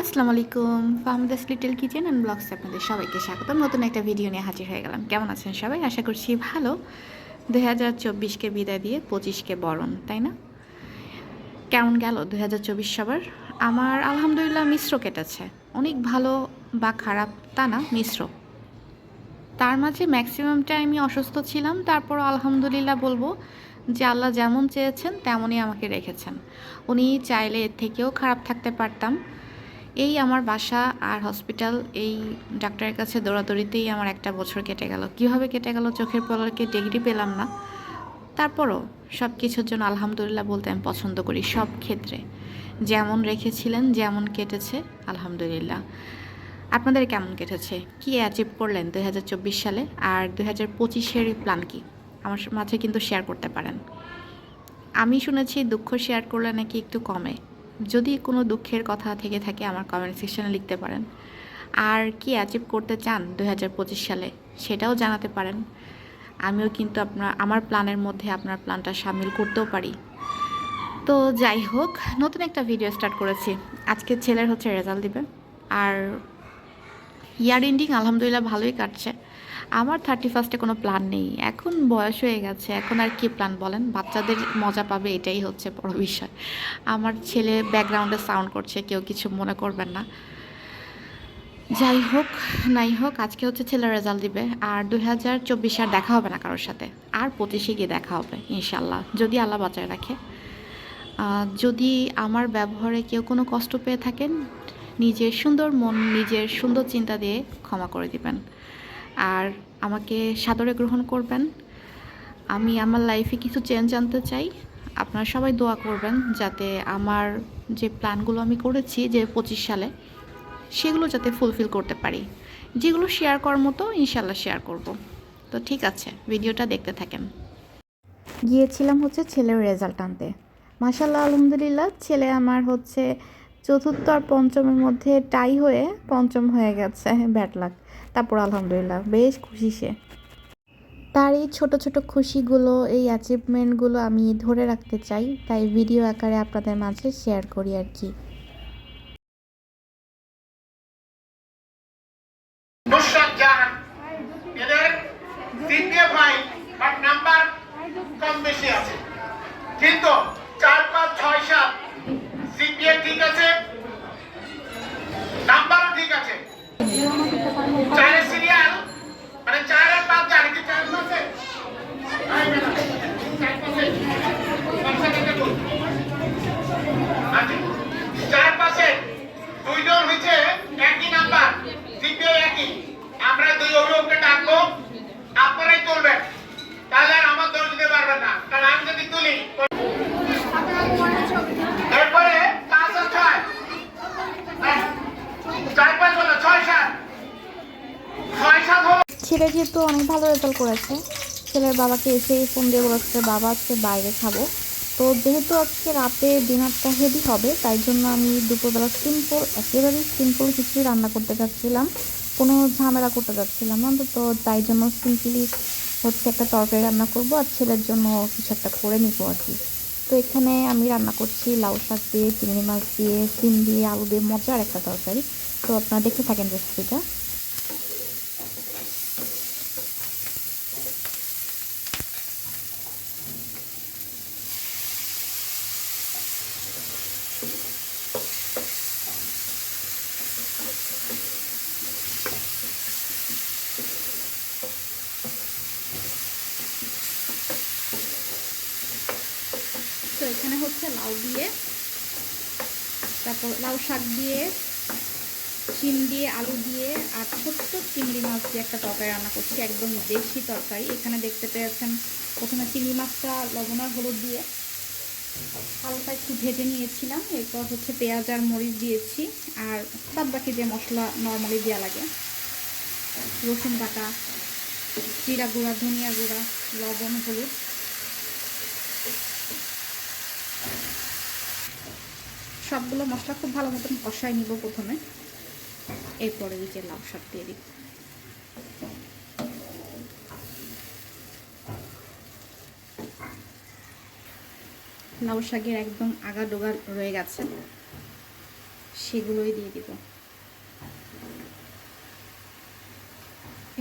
আসসালামু আলাইকুম। Fahmida's little kitchen and ব্লগসে আপনাদের সবাইকে স্বাগতম। নতুন একটা ভিডিও নিয়ে হাজির হয়ে গেলাম। কেমন আছেন সবাই? আশা করছি ভালো। 2024কে বিদায় দিয়ে 25কে বরণ, তাই না? কেমন গেল 2024 সবার? আমার আলহামদুলিল্লাহ মিশ্র কেটেছে। অনেক ভালো বা খারাপ তা না, মিশ্র। তার মাঝে ম্যাক্সিমাম টাইমই অসুস্থ ছিলাম। তারপরও আলহামদুলিল্লাহ বলবো যে আল্লাহ যেমন চেয়েছেন তেমনই আমাকে রেখেছেন। উনি চাইলে এর থেকেও খারাপ থাকতে পারতাম। এই আমার বাসা আর হসপিটাল, এই ডাক্তারের কাছে দৌড়াদৌড়িতেই আমার একটা বছর কেটে গেল। কীভাবে কেটে গেল চোখের পলকে ডিগ্রি পেলাম না। তারপরও সব কিছুর জন্য আলহামদুলিল্লাহ বলতে আমি পছন্দ করি সব ক্ষেত্রে। যেমন রেখেছিলেন, যেমন কেটেছে আলহামদুলিল্লাহ। আপনাদের কেমন কেটেছে? কী অ্যাচিভ করলেন 2024 সালে? আর 2025-এর প্ল্যান কী? আমার মাঝে কিন্তু শেয়ার করতে পারেন। আমি শুনেছি দুঃখ শেয়ার করলে নাকি একটু কমে। যদি কোনো দুঃখের কথা থেকে থাকে আমার কমেন্ট সেকশনে লিখতে পারেন। আর কি অ্যাচিভ করতে চান 2025 সালে সেটাও জানাতে পারেন। আমিও কিন্তু আমার প্ল্যানের মধ্যে আপনার প্ল্যানটা সামিল করতেও পারি। তো যাই হোক, নতুন একটা ভিডিও স্টার্ট করেছি। আজকে ছেলের হচ্ছে রেজাল্ট দিবে। আর ইয়ার এন্ডিং আলহামদুলিল্লাহ ভালোই কাটছে। আমার 31st কোনো প্ল্যান নেই। এখন বয়স হয়ে গেছে, এখন আর কি প্ল্যান বলেন? বাচ্চাদের মজা পাবে এটাই হচ্ছে বড় বিষয়। আমার ছেলে ব্যাকগ্রাউন্ডে সাউন্ড করছে, কেউ কিছু মনে করবেন না। যাই হোক নাই হোক, আজকে হচ্ছে ছেলের রেজাল্ট দিবে। আর 2024 আর দেখা হবে না কারোর সাথে। আর 25-এ গিয়ে দেখা হবে ইনশাল্লাহ, যদি আল্লাহ বাঁচায় রাখে। যদি আমার ব্যবহারে কেউ কোনো কষ্ট পেয়ে থাকেন, নিজের সুন্দর মন, নিজের সুন্দর চিন্তা দিয়ে ক্ষমা করে দিবেন। আর আমাকে সাদরে গ্রহণ করবেন। আমি আমার লাইফে কিছু চেঞ্জ আনতে চাই। আপনারা সবাই দোয়া করবেন যাতে আমার যে প্ল্যানগুলো আমি করেছি যে 25 সালে, সেগুলো যাতে ফুলফিল করতে পারি। যেগুলো শেয়ার করার মতো ইনশাল্লাহ শেয়ার করব। তো ঠিক আছে, ভিডিওটা দেখতে থাকেন। গিয়েছিলাম হচ্ছে ছেলের রেজাল্ট আনতে। মাশাল্লাহ আলহামদুলিল্লাহ, ছেলে আমার হচ্ছে চতুর্থ আর পঞ্চমের মধ্যে টাই হয়ে পঞ্চম হয়ে গেছে। Bad luck. তারপর আলহামদুলিল্লাহ বেশ খুশি সে। তার এই ছোট ছোট খুশিগুলো, এই অ্যাচিভমেন্টগুলো আমি ধরে রাখতে চাই, তাই ভিডিও আকারে আপনাদের মাঝে শেয়ার করি আর কি। নুসরাত জাহান এদের সিপিএ ভাই বাট নাম্বার কম বেশি আছে, কিন্তু 4 5 6 7 সিপিএ ঠিক আছে, নাম্বারও ঠিক আছে। চারের সিরিয়াল মানে 4 আর 5 জানি কি 4 আছে? চার পাশে দুইজন হয়েছে একই নাম্বার, সিপিএ একই। আমরা দুই অভিভাবককে ডাকবো, আপনারাই তুলবেন, তাহলে আর আমার দোষ দিতে পারবেন না। কারণ আমি যদি তুলি এরপরে 5 আর 6 4 5 হলো 6 7 6 7 হলো। ছেলে যেহেতু অনেক ভালো রেজাল্ট করেছে, ছেলের বাবাকে এসেই ফোন দিয়ে বলেছে বাবা আজকে বাইরে খাবো। তো যেহেতু আজকে রাতে ডিনারটা হেভি হবে, তাই জন্য আমি দুপুরবেলা সিম্পল, একেবারেই সিম্পল কিছুই রান্না করতে চাচ্ছিলাম। কোনো ঝামেলা করতে চাচ্ছিলাম না। তো তাই জন্য সিম্পলি হচ্ছে একটা তরকারি রান্না করব আর ছেলের জন্য কিছু একটা করে নিব আর কি। তো এখানে আমি রান্না করছি লাউ শাক দিয়ে, চিংড়ি মাছ দিয়ে, সিম দিয়ে, আলু দিয়ে, মজার একটা তরকারি। তো আপনারা দেখতে থাকেন রেসিপিটা। তো এখানে হচ্ছে লাউ দিয়ে, তারপর লাউ শাক দিয়ে, শিম দিয়ে, আলু দিয়ে আর ছোট্ট চিংড়ি মাছ দিয়ে একটা তরকারি রান্না করছি, একদম দেশি তরকারি। এখানে দেখতে পেয়েছেন প্রথমে চিংড়ি মাছটা লবণ আর হলুদ দিয়ে হালকা একটু ভেজে নিয়েছিলাম। এরপর হচ্ছে পেঁয়াজ আর মরিচ দিয়েছি, আর বাদ বাকি যে মশলা নর্মালি দেওয়া লাগে, রসুন বাটা, জিরা গুঁড়া, ধনিয়া গুঁড়া, লবণ, হলুদ, সবগুলো মশলা খুব ভালো মতন কষাই নিব প্রথমে। এরপরে এই যে লাউ শাক দিয়ে দিই। লাউ শাকের একদম আগা ডোগা রয়ে গেছে, সেগুলোই দিয়ে দিব।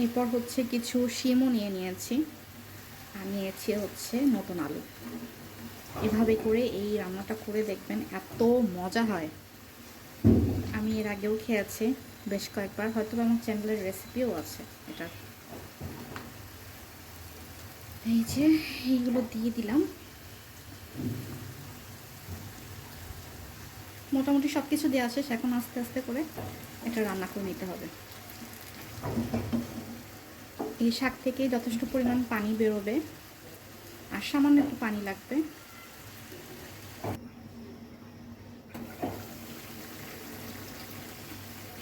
এরপর হচ্ছে কিছু শিমও নিয়ে নিয়েছি, আর নিয়েছি হচ্ছে নতুন আলু। এভাবে করে এই রান্নাটা করে দেখবেন, এত মজা হয়। আমি এর আগেও খেয়েছি বেশ কয়েকবার, হয়তো আমার চ্যানেলের রেসিপিও আছে এটার। এই যে এইগুলো দিয়ে দিলাম। মোটামুটি সব কিছু দেওয়া শেষ, এখন আস্তে আস্তে করে এটা রান্না করে নিতে হবে। এই শাক থেকে যথেষ্ট পরিমাণ পানি বেরোবে, আর সামান্য একটু পানি লাগবে।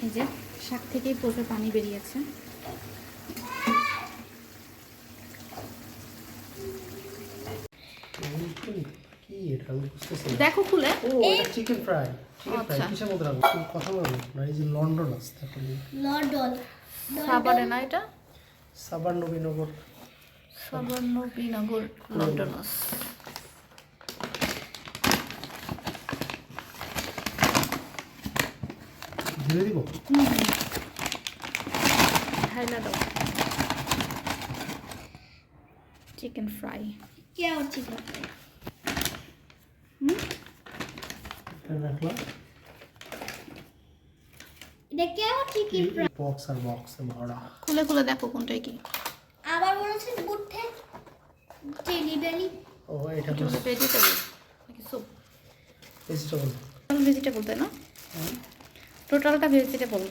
এই যে শাক থেকেই প্রচুর পানি বেরিয়েছে। দেখো খুলে, ও এটা চিকেন ফ্রাই। চিকেন ফ্রাই কিসের মধ্যে রাখবো? তুমি কথা বলো না, এই যে লন্ডন আছে তারপরে লন্ডন সাবারে না, এটা সাবান নবীনগর। নবীনগর লন্ডনস। ধুয়ে দিব। ঢাইলা দাও। চিকেন ফ্রাই কেউ চিকেন রাখলাম। এটা কেউ চিকেন ফ্রাই। বক্স আর বক্সে ভরা। খুলে খুলে দেখো কোনটাই কি। আবার বলেছে বুটে চিলি ডালি। ও এটা তো ভেজিটেবল নাকি স্যুপ? ভেজিটেবল। ভেজিটেবল তাই না? টোটালটা ভেজিটেবল।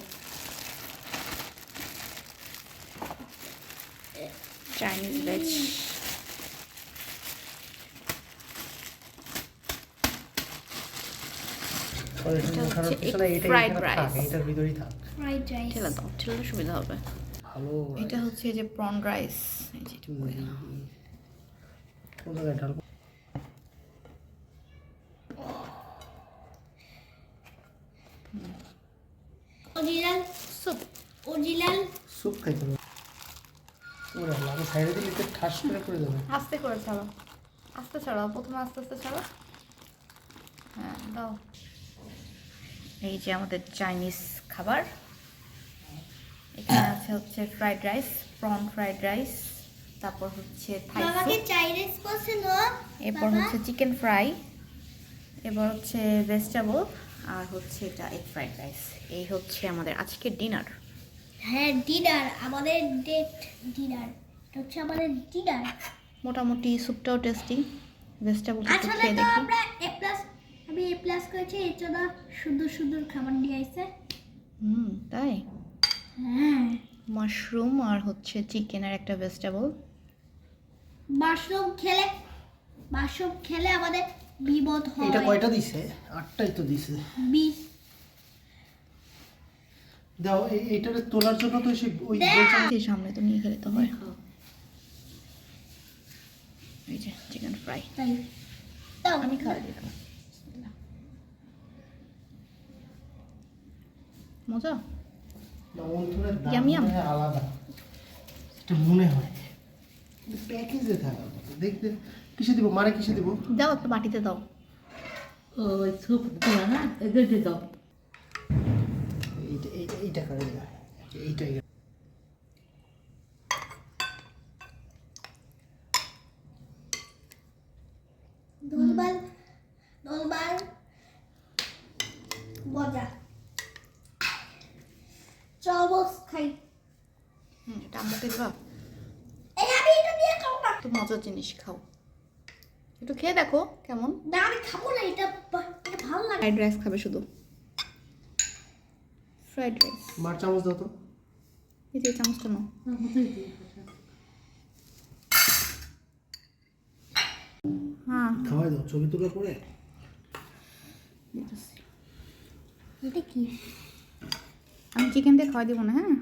Chinese veg. এটার ভিতরেই থাক। Fried rice. ঠেলা দাও, ঠেলালে সুবিধা হবে। ভালো। এটা হচ্ছে এই যে প্রন রাইস। এই যে এটা করে নাও। কোন জায়গায় ঢালবো? Original soup. অরিজিনাল স্যুপ খাইতে হবে। ওরে আল্লাহ, আমি সাইডে দিলে তো ঠাস করে পড়ে যাবে। আস্তে করে ছাড়ো, আস্তে ছাড়াও, প্রথমে আস্তে আস্তে ছাড়ো। হ্যাঁ দাও। এই যে আমাদের চাইনিজ খাবার। এখানে আছে হচ্ছে fried rice, prawn fried rice, তারপর হচ্ছে থাই বাবাকে স্যুপ, চাইনিজ পছন্দ। এরপর হচ্ছে চিকেন ফ্রাই, এবার হচ্ছে ভেজিটেবল, আর হচ্ছে এটা এগ ফ্রাইড রাইস। এই হচ্ছে আমাদের আজকের ডিনার। হ্যাঁ ডিনার, আমাদের ডেট ডিনার। এটা হচ্ছে আমাদের ডিনার। মোটামুটি স্যুপটাও টেস্টি, ভেজিটেবল একটু আসলে খেয়ে তো দেখি। আমরা এ প্লাস, আমি এ প্লাস করেছি, এর জন্য সুন্দর সুন্দর খাবার নিয়ে আসছে। তাই হ্যাঁ মাশরুম আর হচ্ছে চিকেনের একটা ভেজিটেবল। মাশরুম খেলে আমাদের বিপদ হয়। এটা কয়টা দিছে? 8টাই তো দিছে। বিষ দাও, এইটারে তোলার জন্য তো সেই ওই সেই সামনে তো নিয়ে খেলে তো হয়। এই যে চিকেন ফ্রাই তাই তাও আমি খাওয়া দিই। মজা। অন্তরের দাম Yum, yum. মনে হয় আলাদা, এটা মনে হয় প্যাকেজে থাকা দেখতে। কিসে দিব মারে, কিসে দিব? দাও একটা বাটিতে দাও। ওই স্যুপ দিও না, এগুলো দাও। এইটা করে দিবা, এইটাই। দোলবাল দোলবাল মজা। চামচ খাই। এটা আম্মুকে দিবা। এই আমি এটা দিয়ে খাবো না। একটু মজার জিনিস খাও, একটু খেয়ে দেখো কেমন। না আমি খাবো না, এটা এটা ভালো লাগে। ফ্রাইড রাইস খাবে শুধু, ফ্রাইড রাইস। মার চামচ দাও তো। এই যে চামচটা নাও। হ্যাঁ খাওয়াই দাও, ছবি তোলা পরে। এটা কি? আমি চিকেন দিয়ে খাওয়া দিব না। হ্যাঁ